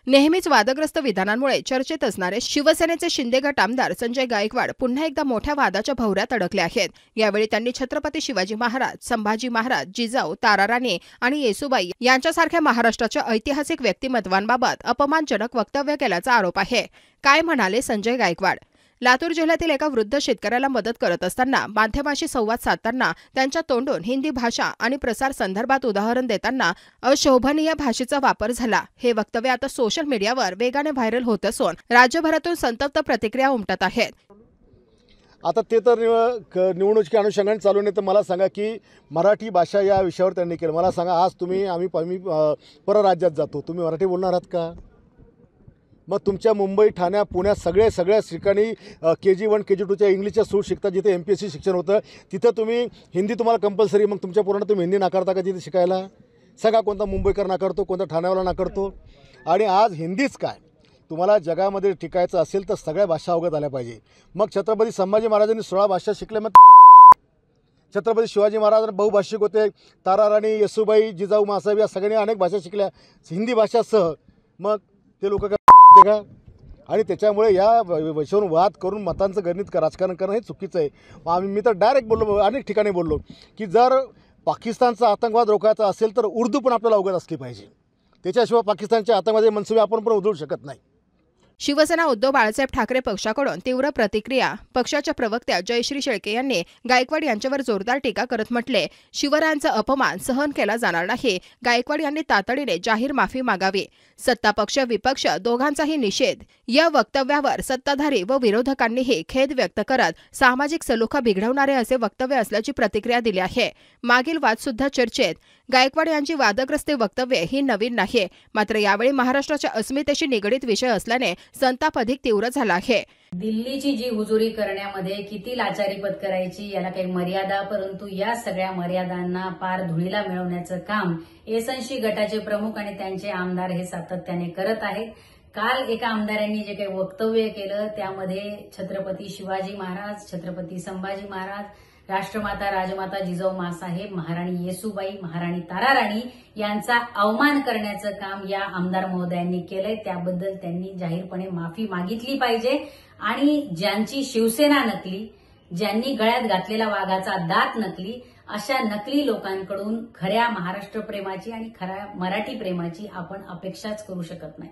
नेहमीच वादग्रस्त विधानांमुळे चर्चेत असणारे शिवसेनेचे शिंदे गट आमदार संजय गायकवाड पुन्हा एकदा मोठ्या वादाच्या भोवऱ्यात अडकले आहेत। यावेळी त्यांनी छत्रपती शिवाजी महाराज, संभाजी महाराज, जिजाऊ, ताराराणी आणि येसुबाई यांच्यासारख्या महाराष्ट्राच्या ऐतिहासिक व्यक्तिमत्वांबाबत अपमानजनक वक्तव्य केल्याचा आरोप आहे। काय म्हणाले संजय गायकवाड? लातूर जिल्ह्यातील एका वृद्ध शेतकऱ्याला मदत करत असताना माध्यमांशी संवाद साधताना त्यांच्या तोंडून हिंदी भाषा आणि प्रसार संदर्भात उदाहरण देताना अशोभनीय भाषेचा वापर झाला। हे वक्तव्य आता सोशल मीडियावर वेगाने व्हायरल होत असून राज्यभरातून संतप्त प्रतिक्रिया उमटत आहेत। आता ते तर निवडणुकीच्या अनुषंगाने चालू नाही, तर मला सांगा की मराठी भाषा या विषयावर त्यांनी केलं। मला सांगा, आज आम्ही परराज्यात जातो, तुम्ही मराठी बोलणार आहात का? मग तुमच्या मुंबई, ठाणे, पुण्यात सगळ्या ठिकाणी KG1 KG2च्या इंग्लिशच्या सूट शिकता, जिथे MPSC शिक्षण होतं तिथं तुम्ही हिंदी तुम्हाला कंपल्सरी, मग तुमच्या पोरांना तुम्ही हिंदी नाकारता का तिथे शिकायला? सगळा कोणता मुंबईकर नाकारतो, कोणता ठाण्यावाला नाकारतो? आणि आज हिंदीच काय, तुम्हाला जगामध्ये टिकायचं असेल तर सगळ्या भाषा अवगत आल्या पाहिजे। मग छत्रपती संभाजी महाराजांनी 16 भाषा शिकल्या, मग छत्रपती शिवाजी महाराज बहुभाषिक होते, ताराराणी, येसुबाई, जिजाऊ मासाहेब या सगळ्यांनी अनेक भाषा शिकल्या हिंदी भाषासह। मग ते लोक का? आणि त्याच्यामुळे या विषयावरून वाद करून मतांचं गणित राजकारण करणं हे चुकीचं आहे। मी तर डायरेक्ट बोललो, अनेक ठिकाणी बोललो की जर पाकिस्तानचा आतंकवाद रोखायचा असेल तर उर्दू पण आपल्याला अवगत असली पाहिजे, त्याच्याशिवाय पाकिस्तानच्या आतंकवादी मनसुबे आपण पण उधळू शकत नाही। शिवसेना उद्धव बाळासाहेब ठाकरे पक्षाकडून तीव्र प्रतिक्रिया। पक्षाच्या प्रवक्त्या जयश्री शेळके यांनी गायकवाड यांच्यावर जोरदार टीका करत म्हटले, शिवरायांचा अपमान सहन केला जाणार नाही। गायकवाड यांनी तातडीने जाहीर माफी मागावी। सत्ता पक्ष विपक्ष दोघांचाही निषेध। या वक्तव्यावर सत्ताधारी व विरोधकांनीही खेद व्यक्त करत सामाजिक सलोखा बिघडवणारे असे वक्तव्य असल्याची प्रतिक्रिया दिली आहे। मागील वाद सुद्धा चर्चेत। गायकवाड यांची वादग्रस्त वक्तव्ये ही नवीन नाही, मात्र यावेळी महाराष्ट्राच्या अस्मितेशी निगडीत विषय असल्याने संताप अधिक तीव्र झाला आहे। दिल्लीची जी हुजुरी करण्यामध्ये किती लाचारी पत्करायची याला काही मर्यादा, परंतु या सगळ्या मर्यादांना पार धुळीला मिळवण्याचं काम एसएनसी गटाचे प्रमुख आणि त्यांचे आमदार हे सातत्याने करत आहेत। काल एका आमदारांनी जे काही वक्तव्य केलं त्यामध्ये छत्रपती शिवाजी महाराज, छत्रपती संभाजी महाराज, राष्ट्रमाता राजमाता जिजाऊ मासाहेब, महाराणी येसुबाई, महाराणी ताराराणी यांचा अवमान करण्याचं काम या आमदार महोदयांनी केलंय। त्याबद्दल त्यांनी जाहीरपणे माफी मागितली पाहिजे आणि ज्यांची शिवसेना नकली, ज्यांनी गळ्यात घातलेला वाघाचा दात नकली, अशा नकली लोकांकडून खऱ्या महाराष्ट्र प्रेमाची आणि खऱ्या मराठी प्रेमाची आपण अपेक्षाच करू शकत नाही।